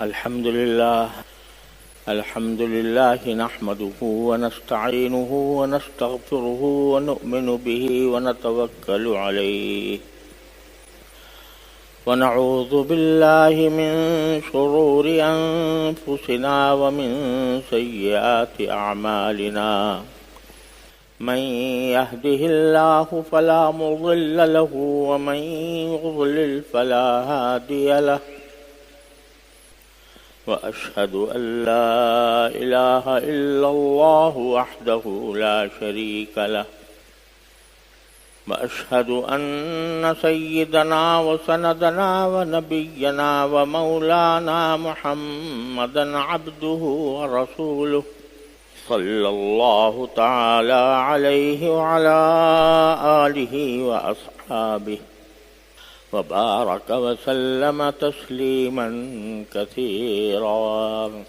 الحمد لله نحمده ونستعينه ونستغفره ونؤمن به ونتوكل عليه ونعوذ بالله من شرور أنفسنا ومن سيئات أعمالنا من يهده الله فلا مضل له ومن يضلل فلا هادي له وأشهد أن لا إله إلا الله وحده لا شريك له وأشهد أن سيدنا وسندنا ونبينا ومولانا محمدا عبده ورسوله صلى الله تعالى عليه وعلى آله وأصحابه وبارك وسلم تسليما كثيرا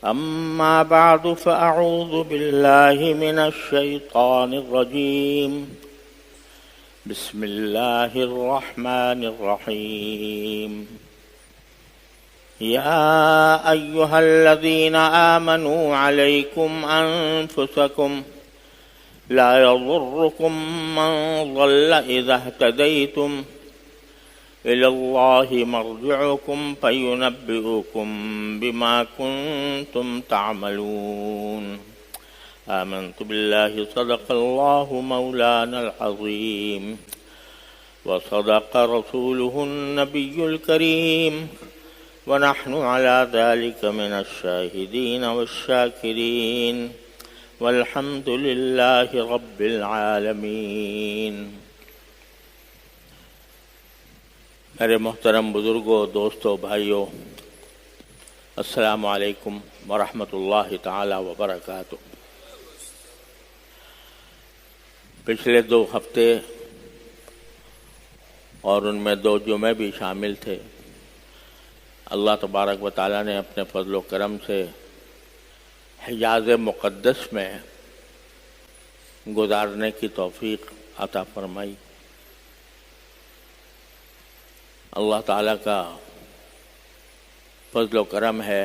أما بعد فأعوذ بالله من الشيطان الرجيم بسم الله الرحمن الرحيم يا أيها الذين آمنوا عليكم أنفسكم لا يضركم من ضل إذا اهتديتم إلى الله مرجعكم فينبئكم بما كنتم تعملون آمنت بالله صدق الله مولانا العظيم وصدق رسوله النبي الكريم ونحن على ذلك من الشاهدين والشاكرين والحمد لله رب العالمین۔ میرے محترم بزرگوں، دوستوں، بھائیوں، السلام علیکم ورحمۃ اللہ تعالی وبرکاتہ۔ پچھلے 2 ہفتے اور ان میں 2 جمعے بھی شامل تھے، اللہ تبارک و تعالی نے اپنے فضل و کرم سے حجاز مقدس میں گزارنے کی توفیق عطا فرمائی۔ اللہ تعالیٰ کا فضل و کرم ہے،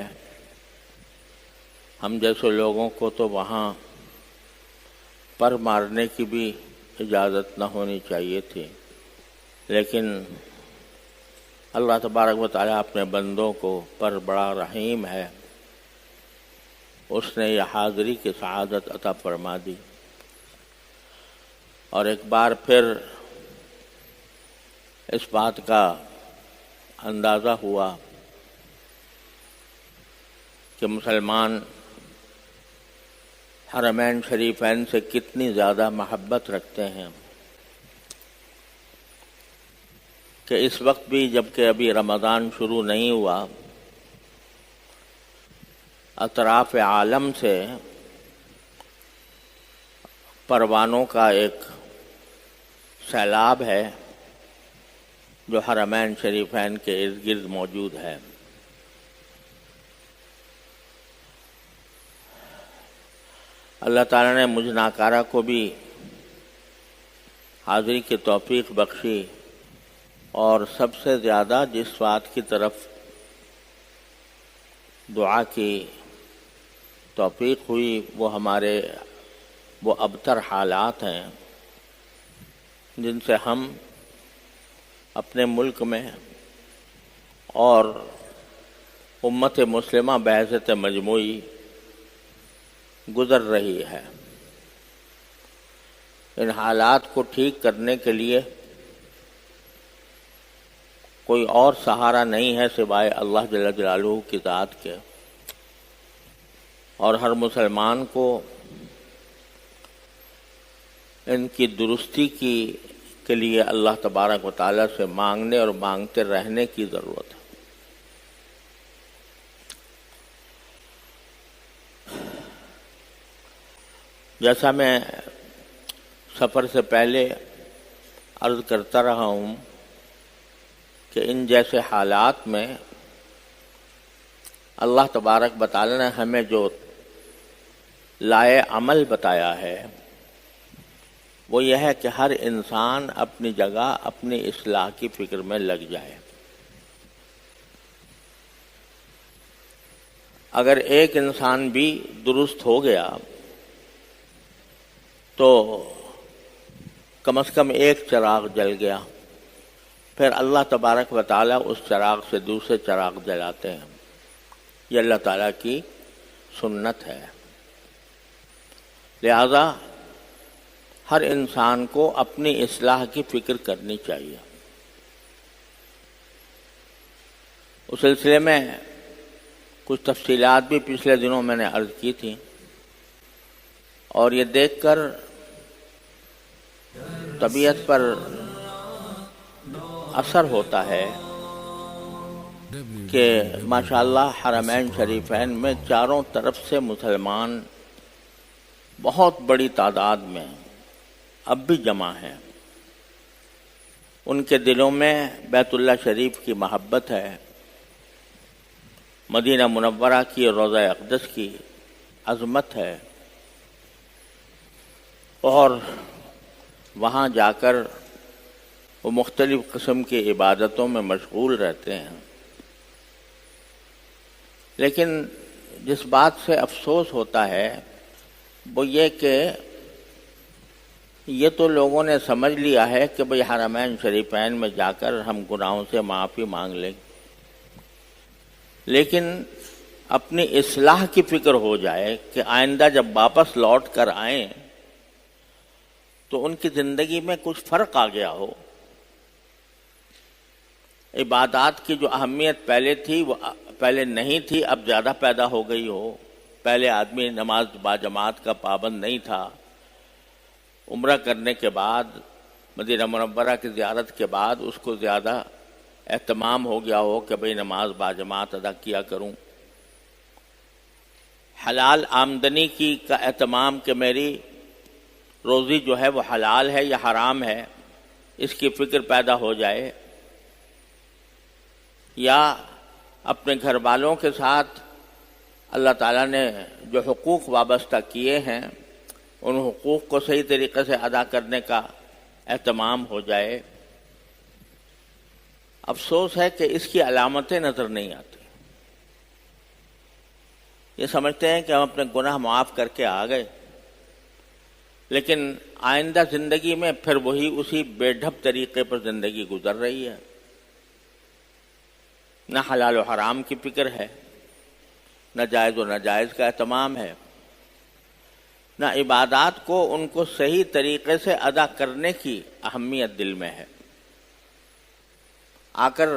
ہم جیسے لوگوں کو تو وہاں پر مارنے کی بھی اجازت نہ ہونی چاہیے تھی، لیکن اللہ تبارک و تعالیٰ اپنے بندوں کو پر بڑا رحیم ہے، اس نے یہ حاضری کی سعادت عطا فرما دی، اور ایک بار پھر اس بات کا اندازہ ہوا کہ مسلمان حرمین شریفین سے کتنی زیادہ محبت رکھتے ہیں، کہ اس وقت بھی جبکہ ابھی رمضان شروع نہیں ہوا، اطراف عالم سے پروانوں کا ایک سیلاب ہے جو حرمین شریفین کے ارد گرد موجود ہے۔ اللہ تعالیٰ نے مجھ ناکارہ کو بھی حاضری کی توفیق بخشی، اور سب سے زیادہ جس بات کی طرف دعا کی توفیق ہوئی وہ ہمارے وہ ابتر حالات ہیں جن سے ہم اپنے ملک میں اور امت مسلمہ بحیثیت مجموعی گزر رہی ہے۔ ان حالات کو ٹھیک کرنے کے لیے کوئی اور سہارا نہیں ہے سوائے اللہ جل جلالہ کی ذات کے، اور ہر مسلمان کو ان کی درستی کے لیے اللہ تبارک و تعالیٰ سے مانگنے اور مانگتے رہنے کی ضرورت ہے۔ جیسا میں سفر سے پہلے عرض کرتا رہا ہوں کہ ان جیسے حالات میں اللہ تبارک و تعالیٰ نے ہمیں جو لائے عمل بتایا ہے وہ یہ ہے کہ ہر انسان اپنی جگہ اپنی اصلاح کی فکر میں لگ جائے۔ اگر ایک انسان بھی درست ہو گیا تو کم از کم ایک چراغ جل گیا، پھر اللہ تبارک و تعالیٰ اس چراغ سے دوسرے چراغ جلاتے ہیں۔ یہ اللہ تعالیٰ کی سنت ہے۔ لہذا ہر انسان کو اپنی اصلاح کی فکر کرنی چاہیے۔ اس سلسلے میں کچھ تفصیلات بھی پچھلے دنوں میں نے عرض کی تھی، اور یہ دیکھ کر طبیعت پر اثر ہوتا ہے کہ ماشاءاللہ حرمین شریفین میں چاروں طرف سے مسلمان بہت بڑی تعداد میں اب بھی جمع ہیں۔ ان کے دلوں میں بیت اللہ شریف کی محبت ہے، مدینہ منورہ کی روضہ اقدس کی عظمت ہے، اور وہاں جا کر وہ مختلف قسم کی عبادتوں میں مشغول رہتے ہیں۔ لیکن جس بات سے افسوس ہوتا ہے وہ یہ کہ یہ تو لوگوں نے سمجھ لیا ہے کہ بھئی حرمین شریفین میں جا کر ہم گناہوں سے معافی مانگ لیں، لیکن اپنی اصلاح کی فکر ہو جائے کہ آئندہ جب واپس لوٹ کر آئیں تو ان کی زندگی میں کچھ فرق آ گیا ہو، عبادات کی جو اہمیت پہلے تھی وہ پہلے نہیں تھی، اب زیادہ پیدا ہو گئی ہو۔ پہلے آدمی نماز باجماعت کا پابند نہیں تھا، عمرہ کرنے کے بعد مدینہ منورہ کی زیارت کے بعد اس کو زیادہ اہتمام ہو گیا ہو کہ بھئی نماز باجماعت ادا کیا کروں، حلال آمدنی کی کا اہتمام کہ میری روزی جو ہے وہ حلال ہے یا حرام ہے، اس کی فکر پیدا ہو جائے، یا اپنے گھر والوں کے ساتھ اللہ تعالیٰ نے جو حقوق وابستہ کیے ہیں ان حقوق کو صحیح طریقے سے ادا کرنے کا اہتمام ہو جائے۔ افسوس ہے کہ اس کی علامتیں نظر نہیں آتی۔ یہ سمجھتے ہیں کہ ہم اپنے گناہ معاف کر کے آ گئے، لیکن آئندہ زندگی میں پھر وہی اسی بے ڈھب طریقے پر زندگی گزر رہی ہے۔ نہ حلال و حرام کی فکر ہے، نہ جائز و ناجائز کا اہتمام ہے، نہ عبادات کو ان کو صحیح طریقے سے ادا کرنے کی اہمیت دل میں ہے۔ آ کر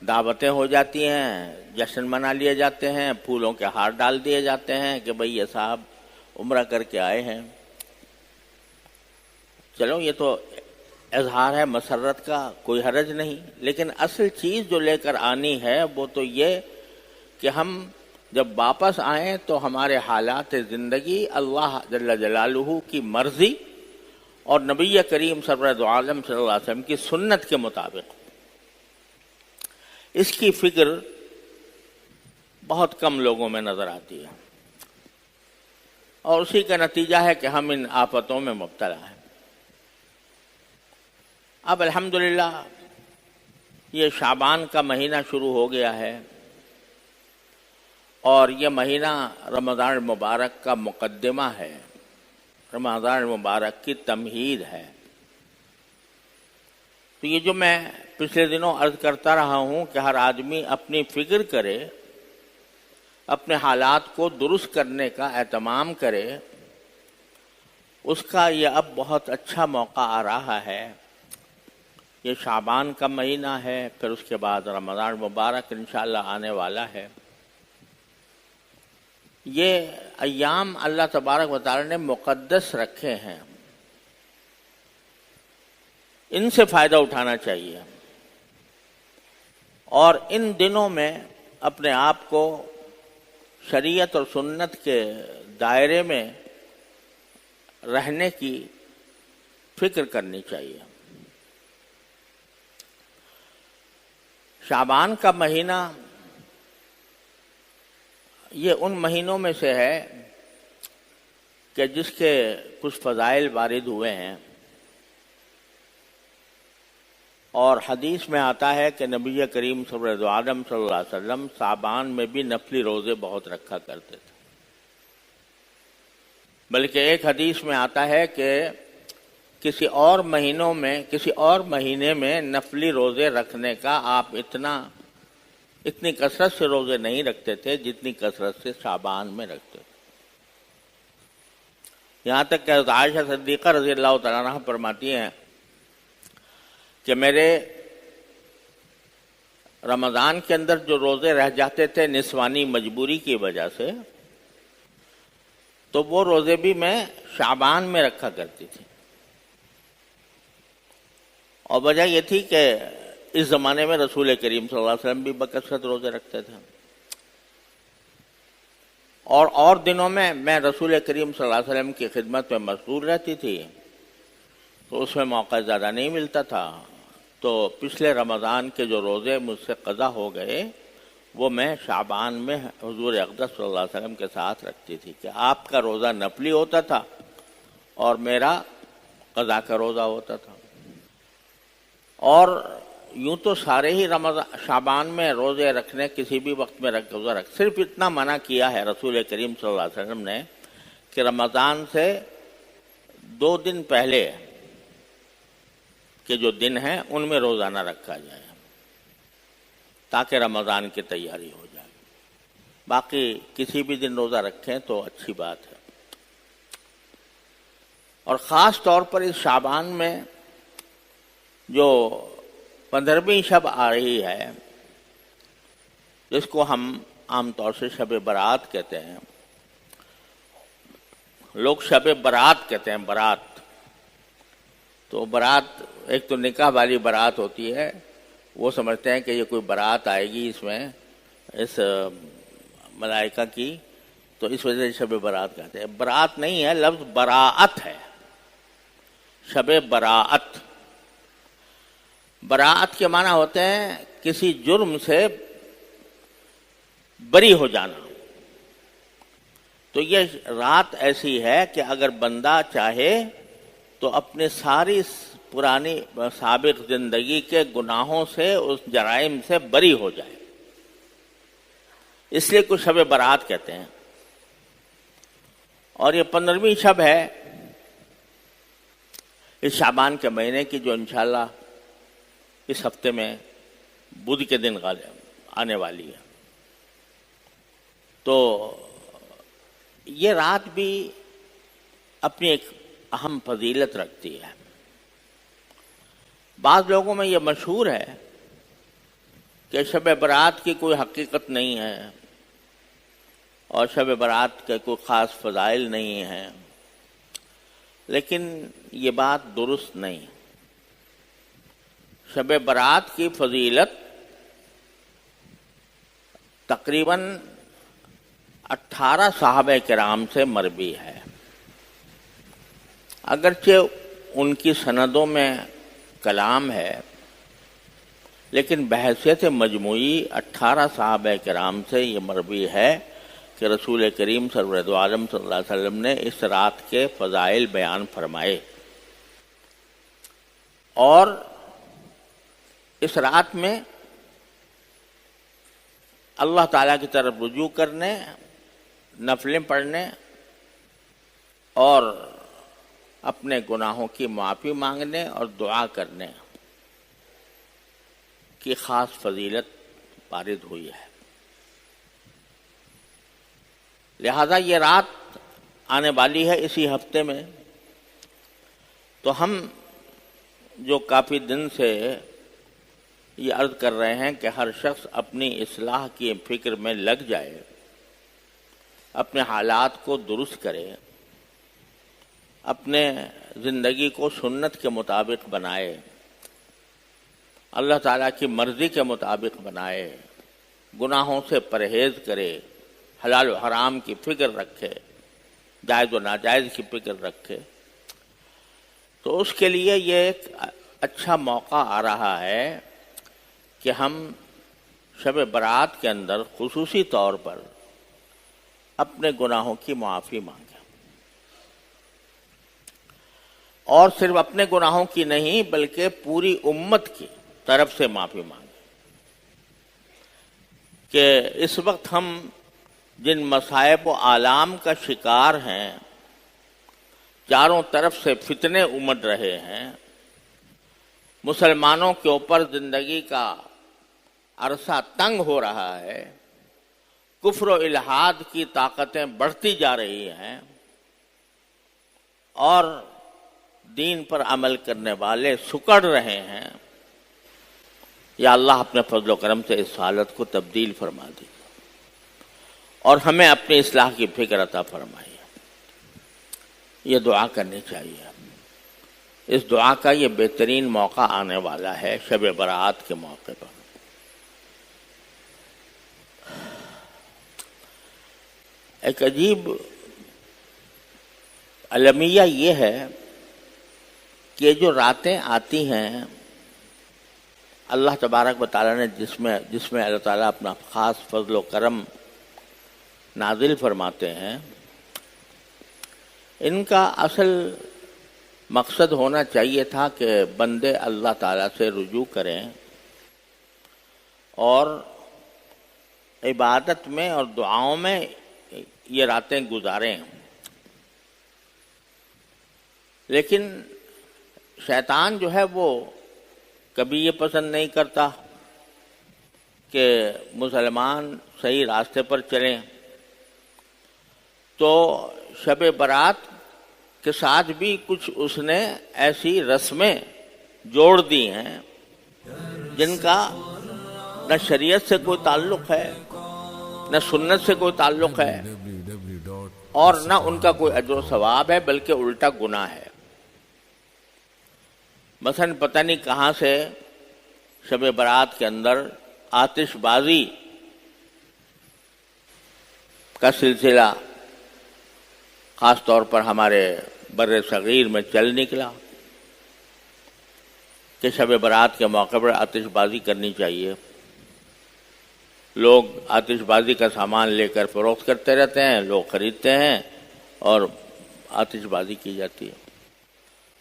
دعوتیں ہو جاتی ہیں، جشن منا لیے جاتے ہیں، پھولوں کے ہار ڈال دیے جاتے ہیں کہ بھئی یہ صاحب عمرہ کر کے آئے ہیں۔ چلو یہ تو اظہار ہے مسرت کا، کوئی حرج نہیں، لیکن اصل چیز جو لے کر آنی ہے وہ تو یہ کہ ہم جب واپس آئیں تو ہمارے حالات زندگی اللہ جل جلالہ کی مرضی اور نبی کریم سرور دو عالم صلی اللہ علیہ وسلم کی سنت کے مطابق، اس کی فکر بہت کم لوگوں میں نظر آتی ہے، اور اسی کا نتیجہ ہے کہ ہم ان آفتوں میں مبتلا ہیں۔ اب الحمدللہ یہ شعبان کا مہینہ شروع ہو گیا ہے، اور یہ مہینہ رمضان المبارک کا مقدمہ ہے، رمضان المبارک کی تمہید ہے۔ تو یہ جو میں پچھلے دنوں عرض کرتا رہا ہوں کہ ہر آدمی اپنی فکر کرے، اپنے حالات کو درست کرنے کا اہتمام کرے، اس کا یہ اب بہت اچھا موقع آ رہا ہے۔ یہ شعبان کا مہینہ ہے، پھر اس کے بعد رمضان مبارک انشاءاللہ آنے والا ہے۔ یہ ایام اللہ تبارک و تعالی نے مقدس رکھے ہیں، ان سے فائدہ اٹھانا چاہیے، اور ان دنوں میں اپنے آپ کو شریعت اور سنت کے دائرے میں رہنے کی فکر کرنی چاہیے۔ شعبان کا مہینہ یہ ان مہینوں میں سے ہے کہ جس کے کچھ فضائل وارد ہوئے ہیں۔ اور حدیث میں آتا ہے کہ نبی کریم سرور عالم صلی اللہ علیہ وسلم شعبان میں بھی نفلی روزے بہت رکھا کرتے تھے، بلکہ ایک حدیث میں آتا ہے کہ کسی اور مہینے میں نفلی روزے رکھنے کا آپ اتنی کثرت سے روزے نہیں رکھتے تھے جتنی کثرت سے شعبان میں رکھتے تھے۔ یہاں تک کہ حضرت عائشہ صدیقہ رضی اللہ تعالیٰ عنہا فرماتی ہیں کہ میرے رمضان کے اندر جو روزے رہ جاتے تھے نسوانی مجبوری کی وجہ سے، تو وہ روزے بھی میں شعبان میں رکھا کرتی تھی، اور وجہ یہ تھی کہ اس زمانے میں رسول کریم صلی اللہ علیہ وسلم بھی بکثرت روزے رکھتے تھے، اور دنوں میں رسول کریم صلی اللہ علیہ وسلم کی خدمت میں مشغول رہتی تھی، تو اس میں موقع زیادہ نہیں ملتا تھا، تو پچھلے رمضان کے جو روزے مجھ سے قضا ہو گئے وہ میں شعبان میں حضور اقدس صلی اللہ علیہ وسلم کے ساتھ رکھتی تھی، کہ آپ کا روزہ نفلی ہوتا تھا اور میرا قضا کا روزہ ہوتا تھا۔ اور یوں تو سارے ہی شعبان میں روزے رکھنے کسی بھی وقت میں روزہ رکھ، صرف اتنا منع کیا ہے رسول کریم صلی اللہ علیہ وسلم نے کہ رمضان سے 2 دن پہلے کے جو دن ہیں ان میں روزہ نہ رکھا جائے تاکہ رمضان کی تیاری ہو جائے، باقی کسی بھی دن روزہ رکھیں تو اچھی بات ہے۔ اور خاص طور پر اس شعبان میں جو 15ویں شب آ رہی ہے، جس کو ہم عام طور سے شب برات کہتے ہیں، لوگ شب برات کہتے ہیں، برات تو برات ایک تو نکاح والی برات ہوتی ہے، وہ سمجھتے ہیں کہ یہ کوئی برات آئے گی اس میں اس ملائکہ کی، تو اس وجہ سے شب برات کہتے ہیں۔ برات نہیں ہے، لفظ براءت ہے، شب براءت۔ براءت کے معنی ہوتے ہیں کسی جرم سے بری ہو جانا۔ تو یہ رات ایسی ہے کہ اگر بندہ چاہے تو اپنے ساری پرانی سابق زندگی کے گناہوں سے، اس جرائم سے بری ہو جائے، اس لیے کچھ شب برات کہتے ہیں۔ اور یہ 15ویں شب ہے اس شعبان کے مہینے کی، جو انشاءاللہ اس ہفتے میں بدھ کے دن آنے والی ہے۔ تو یہ رات بھی اپنی ایک اہم فضیلت رکھتی ہے۔ بعض لوگوں میں یہ مشہور ہے کہ شب برات کی کوئی حقیقت نہیں ہے اور شب برات کے کوئی خاص فضائل نہیں ہیں، لیکن یہ بات درست نہیں۔ شب برات کی فضیلت تقریباً 18 صحابہ کرام سے مروی ہے، اگرچہ ان کی سندوں میں کلام ہے، لیکن بحیثیت مجموعی 18 صحابہ کرام سے یہ مروی ہے کہ رسول کریم سرور عالم صلی اللہ علیہ وسلم نے اس رات کے فضائل بیان فرمائے، اور اس رات میں اللہ تعالیٰ کی طرف رجوع کرنے، نفلیں پڑھنے اور اپنے گناہوں کی معافی مانگنے اور دعا کرنے کی خاص فضیلت وارد ہوئی ہے۔ لہذا یہ رات آنے والی ہے اسی ہفتے میں، تو ہم جو کافی دن سے یہ عرض کر رہے ہیں کہ ہر شخص اپنی اصلاح کی فکر میں لگ جائے، اپنے حالات کو درست کرے، اپنے زندگی کو سنت کے مطابق بنائے، اللہ تعالیٰ کی مرضی کے مطابق بنائے، گناہوں سے پرہیز کرے، حلال و حرام کی فکر رکھے، جائز و ناجائز کی فکر رکھے، تو اس کے لیے یہ ایک اچھا موقع آ رہا ہے کہ ہم شب برات کے اندر خصوصی طور پر اپنے گناہوں کی معافی مانگیں، اور صرف اپنے گناہوں کی نہیں بلکہ پوری امت کی طرف سے معافی مانگیں کہ اس وقت ہم جن مصائب و آلام کا شکار ہیں، چاروں طرف سے فتنے امڈ رہے ہیں، مسلمانوں کے اوپر زندگی کا عرصہ تنگ ہو رہا ہے، کفر و الحاد کی طاقتیں بڑھتی جا رہی ہیں اور دین پر عمل کرنے والے سکڑ رہے ہیں، یا اللہ اپنے فضل و کرم سے اس حالت کو تبدیل فرما دیجیے اور ہمیں اپنی اصلاح کی فکر عطا فرمائیے۔ یہ دعا کرنی چاہیے۔ اس دعا کا یہ بہترین موقع آنے والا ہے شب برات کے موقع پر۔ ایک عجیب المیہ یہ ہے کہ جو راتیں آتی ہیں اللہ تبارک و تعالیٰ نے جس میں اللہ تعالیٰ اپنا خاص فضل و کرم نازل فرماتے ہیں، ان کا اصل مقصد ہونا چاہیے تھا کہ بندے اللہ تعالیٰ سے رجوع کریں اور عبادت میں اور دعاؤں میں یہ راتیں گزاریں، لیکن شیطان جو ہے وہ کبھی یہ پسند نہیں کرتا کہ مسلمان صحیح راستے پر چلیں، تو شب برات کے ساتھ بھی کچھ اس نے ایسی رسمیں جوڑ دی ہیں جن کا نہ شریعت سے کوئی تعلق ہے، نہ سنت سے کوئی تعلق ہے، اور نہ ان کا کوئی اجر و ثواب ہے، بلکہ الٹا گناہ ہے۔ مثلا پتہ نہیں کہاں سے شب برات کے اندر آتش بازی کا سلسلہ خاص طور پر ہمارے بر صغیر میں چل نکلا کہ شب برات کے موقع پر آتش بازی کرنی چاہیے۔ لوگ آتش بازی کا سامان لے کر فروخت کرتے رہتے ہیں، لوگ خریدتے ہیں اور آتش بازی کی جاتی ہے۔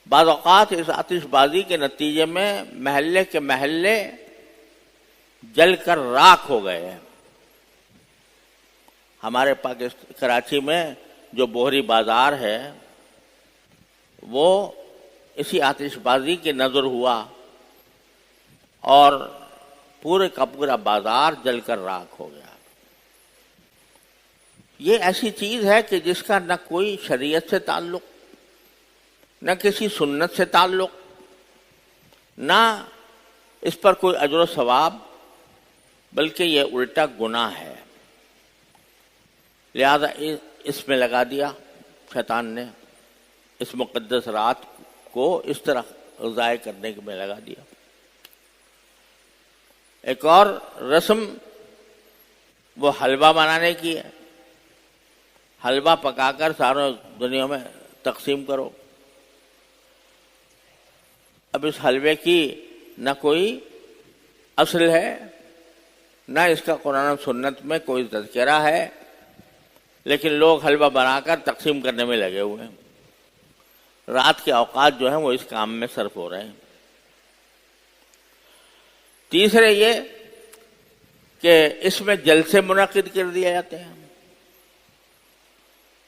بعض اوقات اس آتش بازی کے نتیجے میں محلے کے محلے جل کر راکھ ہو گئے ہیں۔ ہمارے کراچی میں جو بوہری بازار ہے وہ اسی آتش بازی کے نظر ہوا اور پورے کا پورا بازار جل کر راکھ ہو گیا۔ یہ ایسی چیز ہے کہ جس کا نہ کوئی شریعت سے تعلق، نہ کسی سنت سے تعلق، نہ اس پر کوئی اجر و ثواب، بلکہ یہ الٹا گناہ ہے۔ لہذا اس میں لگا دیا شیطان نے، اس مقدس رات کو اس طرح ضائع کرنے میں لگا دیا۔ ایک اور رسم وہ حلوہ بنانے کی ہے۔ حلوہ پکا کر ساروں دنیا میں تقسیم کرو۔ اب اس حلوے کی نہ کوئی اصل ہے، نہ اس کا قرآن و سنت میں کوئی تذکرہ ہے، لیکن لوگ حلوہ بنا کر تقسیم کرنے میں لگے ہوئے ہیں۔ رات کے اوقات جو ہیں وہ اس کام میں صرف ہو رہے ہیں۔ تیسرے یہ کہ اس میں جلسے منعقد کر دیے جاتے ہیں،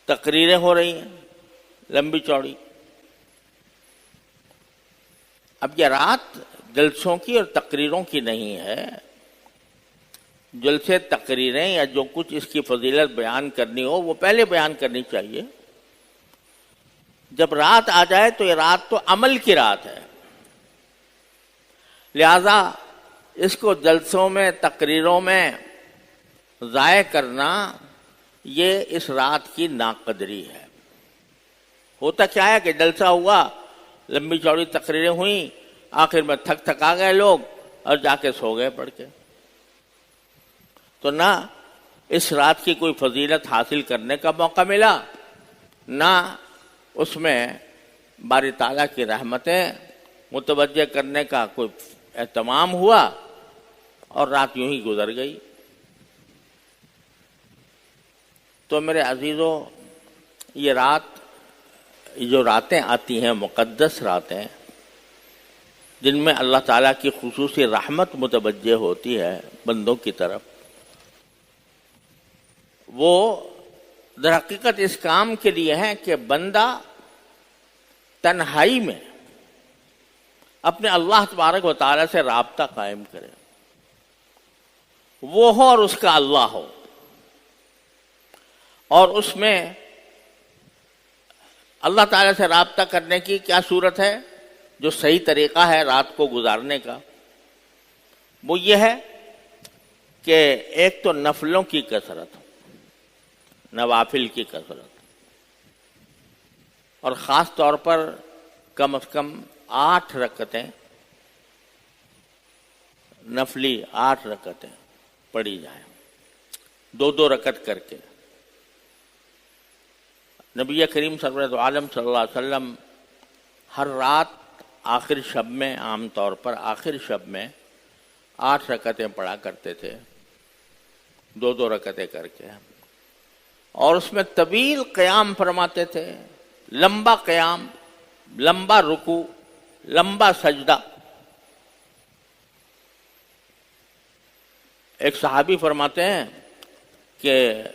تقریریں ہو رہی ہیں لمبی چوڑی۔ اب یہ رات جلسوں کی اور تقریروں کی نہیں ہے۔ جلسے تقریریں یا جو کچھ اس کی فضیلت بیان کرنی ہو وہ پہلے بیان کرنی چاہیے۔ جب رات آ جائے تو یہ رات تو عمل کی رات ہے، لہذا اس کو جلسوں میں تقریروں میں ضائع کرنا یہ اس رات کی ناقدری ہے۔ ہوتا کیا ہے کہ جلسہ ہوا، لمبی چوڑی تقریریں ہوئیں، آخر میں تھک آ گئے لوگ اور جا کے سو گئے پڑھ کے۔ تو نہ اس رات کی کوئی فضیلت حاصل کرنے کا موقع ملا، نہ اس میں باری تعالیٰ کی رحمتیں متوجہ کرنے کا کوئی اہتمام ہوا، اور رات یوں ہی گزر گئی۔ تو میرے عزیزو، یہ رات، جو راتیں آتی ہیں مقدس راتیں، جن میں اللہ تعالیٰ کی خصوصی رحمت متوجہ ہوتی ہے بندوں کی طرف، وہ در حقیقت اس کام کے لیے ہیں کہ بندہ تنہائی میں اپنے اللہ تبارک و تعالیٰ سے رابطہ قائم کرے، وہ ہو اور اس کا اللہ ہو، اور اس میں اللہ تعالیٰ سے رابطہ کرنے کی کیا صورت ہے؟ جو صحیح طریقہ ہے رات کو گزارنے کا، وہ یہ ہے کہ ایک تو نفلوں کی کثرت، نوافل کی کثرت، اور خاص طور پر کم از کم 8 رکعتیں، نفلی 8 رکعتیں پڑھی جائیں، 2 رکعت کر کے۔ نبی کریم سرورت عالم صلی اللہ علیہ وسلم ہر رات آخر شب میں، عام طور پر آخر شب میں 8 رکعتیں پڑھا کرتے تھے، 2 رکعتیں کر کے، اور اس میں طویل قیام فرماتے تھے، لمبا قیام، لمبا رکوع، لمبا سجدہ۔ ایک صحابی فرماتے ہیں کہ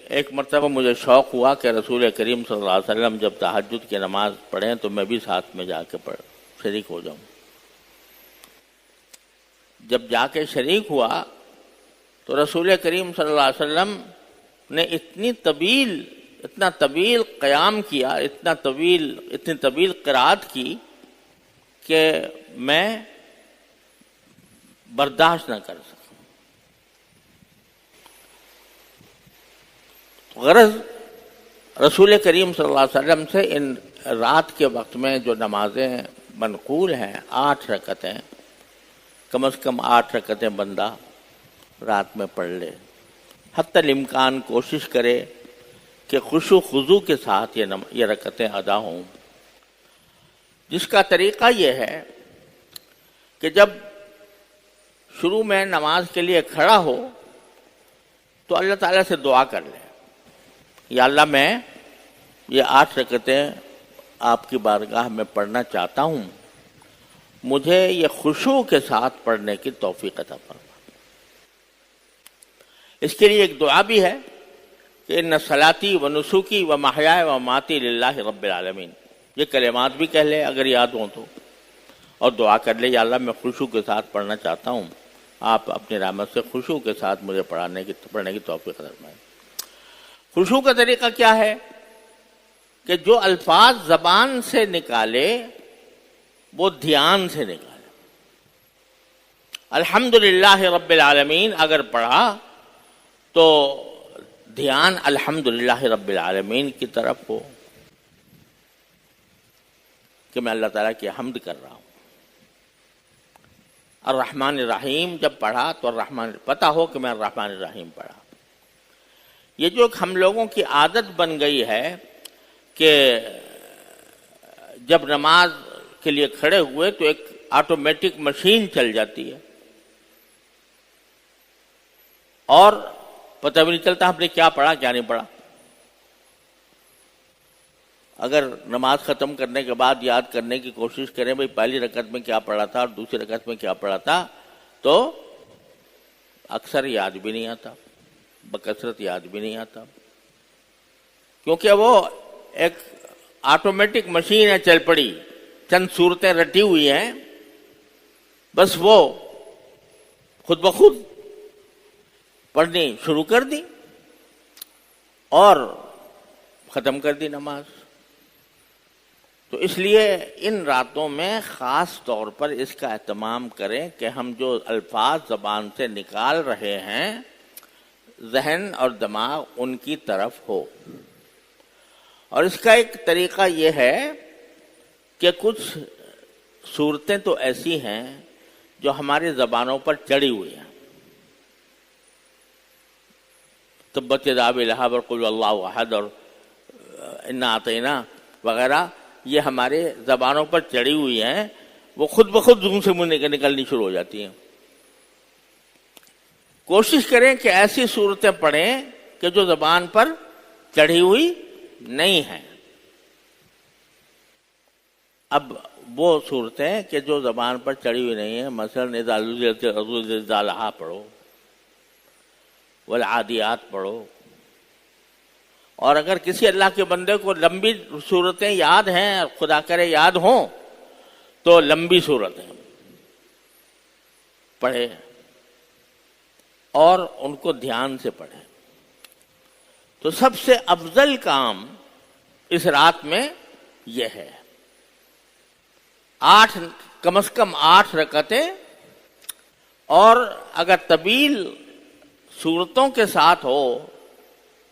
ایک مرتبہ مجھے شوق ہوا کہ رسول کریم صلی اللہ علیہ وسلم جب تہجد کی نماز پڑھیں تو میں بھی ساتھ میں جا کے شریک ہو جاؤں۔ جب جا کے شریک ہوا تو رسول کریم صلی اللہ علیہ وسلم نے اتنا طویل قیام کیا، اتنی طویل قرات کی کہ میں برداشت نہ کر سکا۔ غرض رسول کریم صلی اللہ علیہ وسلم سے ان رات کے وقت میں جو نمازیں منقول ہیں 8 رکعتیں، کم از کم 8 رکعتیں بندہ رات میں پڑھ لے، حتی الامکان کوشش کرے کہ خشوع خضوع کے ساتھ یہ رکعتیں ادا ہوں، جس کا طریقہ یہ ہے کہ جب شروع میں نماز کے لیے کھڑا ہو تو اللہ تعالیٰ سے دعا کر لے، یا اللہ میں یہ 8 رکعتیں آپ کی بارگاہ میں پڑھنا چاہتا ہوں، مجھے یہ خشوع کے ساتھ پڑھنے کی توفیق عطا فرما۔ اس کے لیے ایک دعا بھی ہے کہ ان صلاتی و نسکی و محیائے و مماتی للہ رب العالمین، یہ کلمات بھی کہہ لے اگر یاد ہوں تو، اور دعا کر لے یا اللہ میں خشوع کے ساتھ پڑھنا چاہتا ہوں، آپ اپنی رحمت سے خشوع کے ساتھ مجھے پڑھنے کی توفیق فرمائیں۔ خشوع کا طریقہ کیا ہے کہ جو الفاظ زبان سے نکالے وہ دھیان سے نکالے۔ الحمدللہ رب العالمین اگر پڑھا تو دھیان الحمدللہ رب العالمین کی طرف ہو کہ میں اللہ تعالیٰ کی حمد کر رہا ہوں۔ الرحمن الرحیم جب پڑھا تو الرحمن پتہ ہو کہ میں الرحمن الرحیم پڑھا۔ یہ جو ہم لوگوں کی عادت بن گئی ہے کہ جب نماز کے لیے کھڑے ہوئے تو ایک آٹومیٹک مشین چل جاتی ہے اور پتہ بھی نہیں چلتا ہم نے کیا پڑھا کیا نہیں پڑھا۔ اگر نماز ختم کرنے کے بعد یاد کرنے کی کوشش کریں بھئی پہلی رکعت میں کیا پڑھا تھا اور دوسری رکعت میں کیا پڑھا تھا، تو اکثر یاد بھی نہیں آتا، بکثرت یاد بھی نہیں آتا، کیونکہ وہ ایک آٹومیٹک مشین ہے چل پڑی، چند صورتیں رٹی ہوئی ہیں، بس وہ خود بخود پڑھنی شروع کر دی اور ختم کر دی نماز۔ تو اس لیے ان راتوں میں خاص طور پر اس کا اہتمام کریں کہ ہم جو الفاظ زبان سے نکال رہے ہیں ذہن اور دماغ ان کی طرف ہو۔ اور اس کا ایک طریقہ یہ ہے کہ کچھ صورتیں تو ایسی ہیں جو ہماری زبانوں پر چڑھی ہوئی ہیں، تبت یدا ابی لہب اور قل اللہ احد اور انا اعطینا وغیرہ، یہ ہمارے زبانوں پر چڑھی ہوئی ہیں، وہ خود بخود منہ سے نکلنی شروع ہو جاتی ہیں۔ کوشش کریں کہ ایسی صورتیں پڑھیں کہ جو زبان پر چڑھی ہوئی نہیں ہیں۔ اب وہ صورتیں کہ جو زبان پر چڑھی ہوئی نہیں ہیں، مثلاً اذا زلزلت الارض زلزالہا پڑھو، والعادیات پڑھو. اور اگر کسی اللہ کے بندے کو لمبی صورتیں یاد ہیں، خدا کرے یاد ہوں، تو لمبی صورتیں پڑھے اور ان کو دھیان سے پڑھے. تو سب سے افضل کام اس رات میں یہ ہے. 8 کم از کم 8 رکعتیں، اور اگر طویل صورتوں کے ساتھ ہو،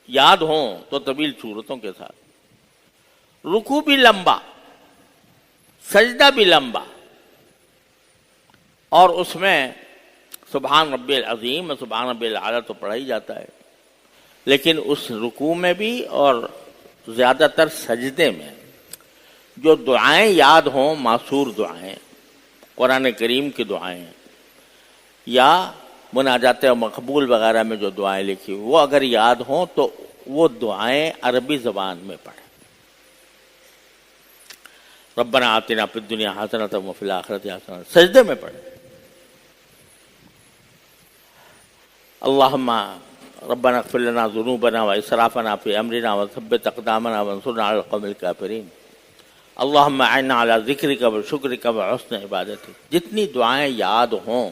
یاد ہوں تو طویل صورتوں کے ساتھ. رکوع بھی لمبا، سجدہ بھی لمبا، اور اس میں سبحان ربی العظیم اور سبحان ربی الاعلیٰ تو پڑھا ہی جاتا ہے، لیکن اس رکوع میں بھی اور زیادہ تر سجدے میں جو دعائیں یاد ہوں، معصور دعائیں، قرآن کریم کی دعائیں یا مناجات مقبول وغیرہ میں جو دعائیں لکھی وہ اگر یاد ہوں تو وہ دعائیں عربی زبان میں پڑھیں. ربنا آتنا فی الدنیا حسنۃ وفی الآخرۃ حسنۃ سجدے میں پڑھیں. اللہم ربنا اغفر لنا ذنوبنا واسرافنا فی امرنا وثبت اقدامنا وانصرنا علی القوم الکافرین. اللہم اعنا علی ذکرک وشکرک وحسن عبادتک. جتنی دعائیں یاد ہوں،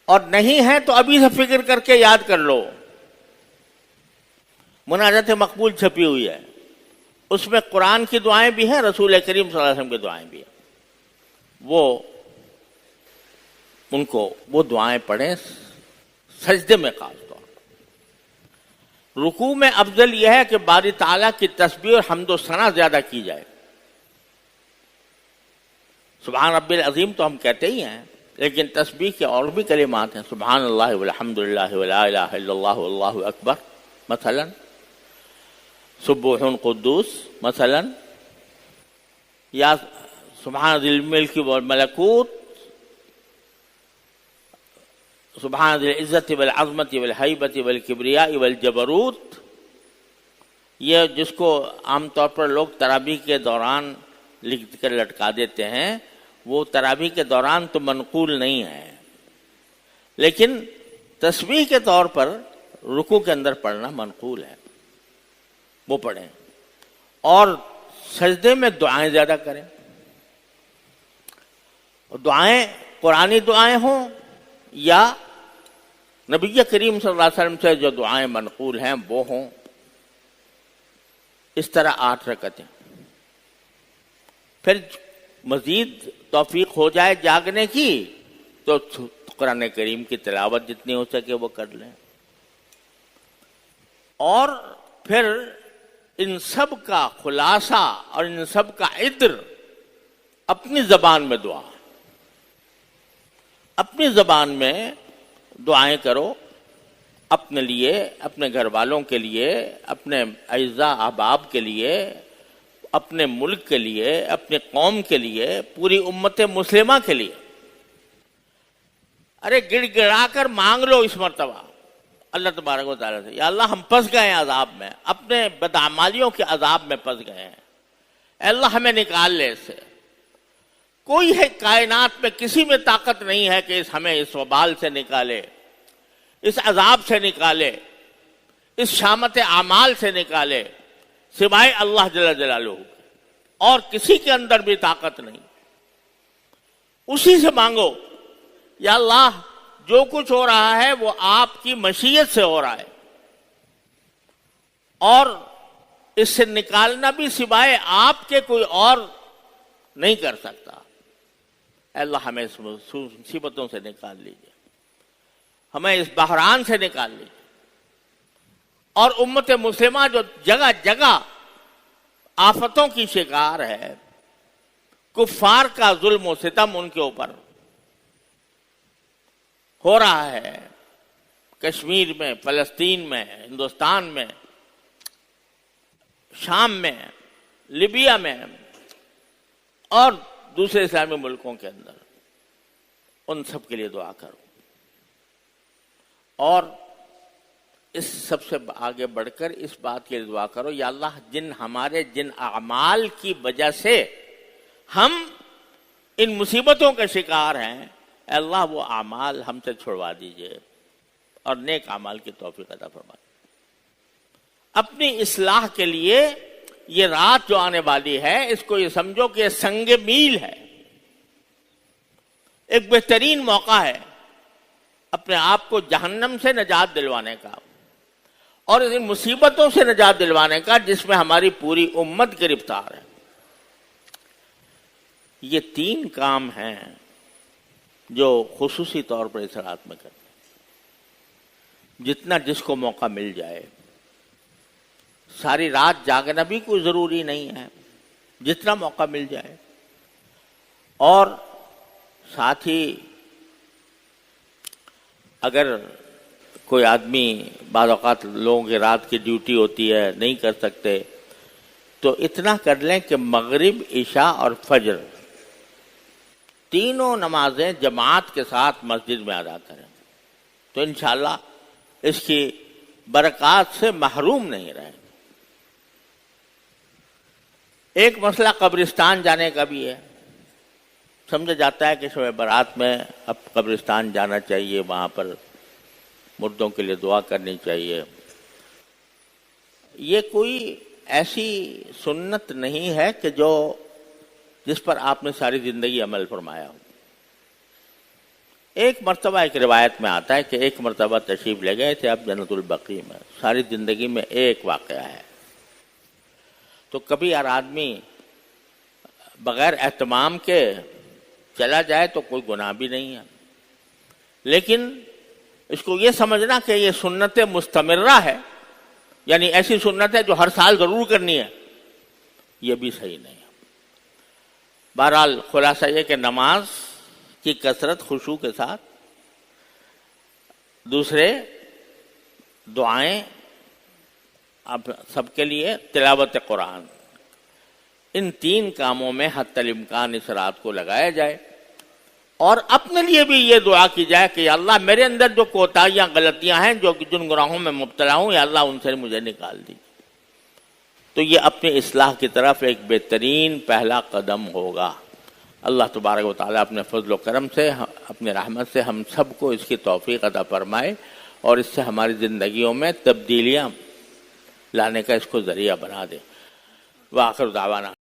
اور نہیں ہیں تو ابھی سے فکر کر کے یاد کر لو. مناجات مقبول چھپی ہوئی ہے، اس میں قرآن کی دعائیں بھی ہیں، رسول کریم صلی اللہ علیہ وسلم کی دعائیں بھی ہیں. وہ دعائیں پڑھیں سجدے میں خاص طور. رکوع میں افضل یہ ہے کہ باری تعالیٰ کی تسبیح اور حمد و ثنا زیادہ کی جائے. سبحان ربی العظیم تو ہم کہتے ہی ہیں، لیکن تسبیح کے اور بھی کلمات ہیں. سبحان اللہ والحمد للہ ولا الہ الا اللہ واللہ اکبر مثلا، سبوح قدوس مثلا، یا سبحان ذی الملک والملکوت، سبحان ذی العزت والعظمت والہیبت والکبریاء والجبروت. یہ جس کو عام طور پر لوگ تراویح کے دوران لکھ کر لٹکا دیتے ہیں، وہ تراویح کے دوران تو منقول نہیں ہے، لیکن تسبیح کے طور پر رکوع کے اندر پڑھنا منقول ہے، وہ پڑھیں. اور سجدے میں دعائیں زیادہ کریں. دعائیں قرآنی دعائیں ہوں یا نبی کریم صلی اللہ علیہ وسلم سے جو دعائیں منقول ہیں وہ ہوں. اس طرح 8 رکعتیں. پھر مزید توفیق ہو جائے جاگنے کی تو قرآن کریم کی تلاوت جتنی ہو سکے وہ کر لیں. اور پھر ان سب کا خلاصہ اور ان سب کا عطر اپنی زبان میں دعا، اپنی زبان میں دعائیں کرو، اپنے لیے، اپنے گھر والوں کے لیے، اپنے اعزاء احباب کے لیے، اپنے ملک کے لیے، اپنی قوم کے لیے، پوری امت مسلمہ کے لیے. ارے گڑ گڑا کر مانگ لو اس مرتبہ اللہ تبارک و تعالیٰ سے، یا اللہ ہم پھنس گئے ہیں عذاب میں، اپنے بدعمالیوں کے عذاب میں پھنس گئے ہیں، اے اللہ ہمیں نکال لے اس سے. کوئی ہے کائنات میں کسی میں طاقت نہیں ہے کہ ہمیں اس وبال سے نکالے، اس عذاب سے نکالے، اس شامت اعمال سے نکالے، سوائے اللہ جل جلالہ. اور کسی کے اندر بھی طاقت نہیں. اسی سے مانگو، یا اللہ جو کچھ ہو رہا ہے وہ آپ کی مشیت سے ہو رہا ہے، اور اس سے نکالنا بھی سوائے آپ کے کوئی اور نہیں کر سکتا. اے اللہ ہمیں اس مصیبتوں سے نکال لیجیے، ہمیں اس بحران سے نکال لیجیے. اور امت مسلمہ جو جگہ جگہ آفتوں کی شکار ہے، کفار کا ظلم و ستم ان کے اوپر ہو رہا ہے، کشمیر میں، فلسطین میں، ہندوستان میں، شام میں، لیبیا میں اور دوسرے اسلامی ملکوں کے اندر، ان سب کے لیے دعا کرو. اور اس سب سے آگے بڑھ کر اس بات کے لیے دعا کرو، یا اللہ جن اعمال کی وجہ سے ہم ان مصیبتوں کے شکار ہیں، اے اللہ وہ اعمال ہم سے چھڑوا دیجئے اور نیک اعمال کی توفیق عطا فرمائے۔ اپنی اصلاح کے لیے یہ رات جو آنے والی ہے، اس کو یہ سمجھو کہ یہ سنگ میل ہے، ایک بہترین موقع ہے اپنے آپ کو جہنم سے نجات دلوانے کا اور ان مصیبتوں سے نجات دلوانے کا جس میں ہماری پوری امت گرفتار ہے۔ یہ 3 کام ہیں جو خصوصی طور پر اس رات میں کرتے ہیں۔ جتنا جس کو موقع مل جائے، ساری رات جاگنا بھی کوئی ضروری نہیں ہے، جتنا موقع مل جائے، اور ساتھ ہی اگر کوئی آدمی بعض اوقات لوگوں کی رات کی ڈیوٹی ہوتی ہے نہیں کر سکتے تو اتنا کر لیں کہ مغرب، عشاء اور فجر تینوں نمازیں جماعت کے ساتھ مسجد میں ادا کریں تو انشاءاللہ اس کی برکات سے محروم نہیں رہیں۔ ایک مسئلہ قبرستان جانے کا بھی ہے۔ سمجھا جاتا ہے کہ شب برات میں اب قبرستان جانا چاہیے، وہاں پر مردوں کے لیے دعا کرنی چاہیے۔ یہ کوئی ایسی سنت نہیں ہے کہ جس پر آپ نے ساری زندگی عمل فرمایا ہو۔ ایک مرتبہ ایک روایت میں آتا ہے کہ ایک مرتبہ تشریف لے گئے تھے آپ جنت البقیع میں، ساری زندگی میں ایک واقعہ ہے، تو کبھی ہر آدمی بغیر اہتمام کے چلا جائے تو کوئی گناہ بھی نہیں ہے، لیکن اس کو یہ سمجھنا کہ یہ سنت مستمرہ ہے، یعنی ایسی سنت ہے جو ہر سال ضرور کرنی ہے، یہ بھی صحیح نہیں ہے۔ بہرحال خلاصہ یہ کہ نماز کی کثرت خشوع کے ساتھ، دوسرے دعائیں اب سب کے لیے، تلاوت قرآن، ان 3 کاموں میں حتی الامکان اس رات کو لگایا جائے، اور اپنے لیے بھی یہ دعا کی جائے کہ یا اللہ میرے اندر جو کوتاہیاں غلطیاں ہیں، جن گناہوں میں مبتلا ہوں، یا اللہ ان سے مجھے نکال دی۔ تو یہ اپنی اصلاح کی طرف ایک بہترین پہلا قدم ہوگا۔ اللہ تبارک و تعالیٰ اپنے فضل و کرم سے، اپنے رحمت سے ہم سب کو اس کی توفیق عطا فرمائے اور اس سے ہماری زندگیوں میں تبدیلیاں لانے کا اس کو ذریعہ بنا دے۔ وآخر دعوانا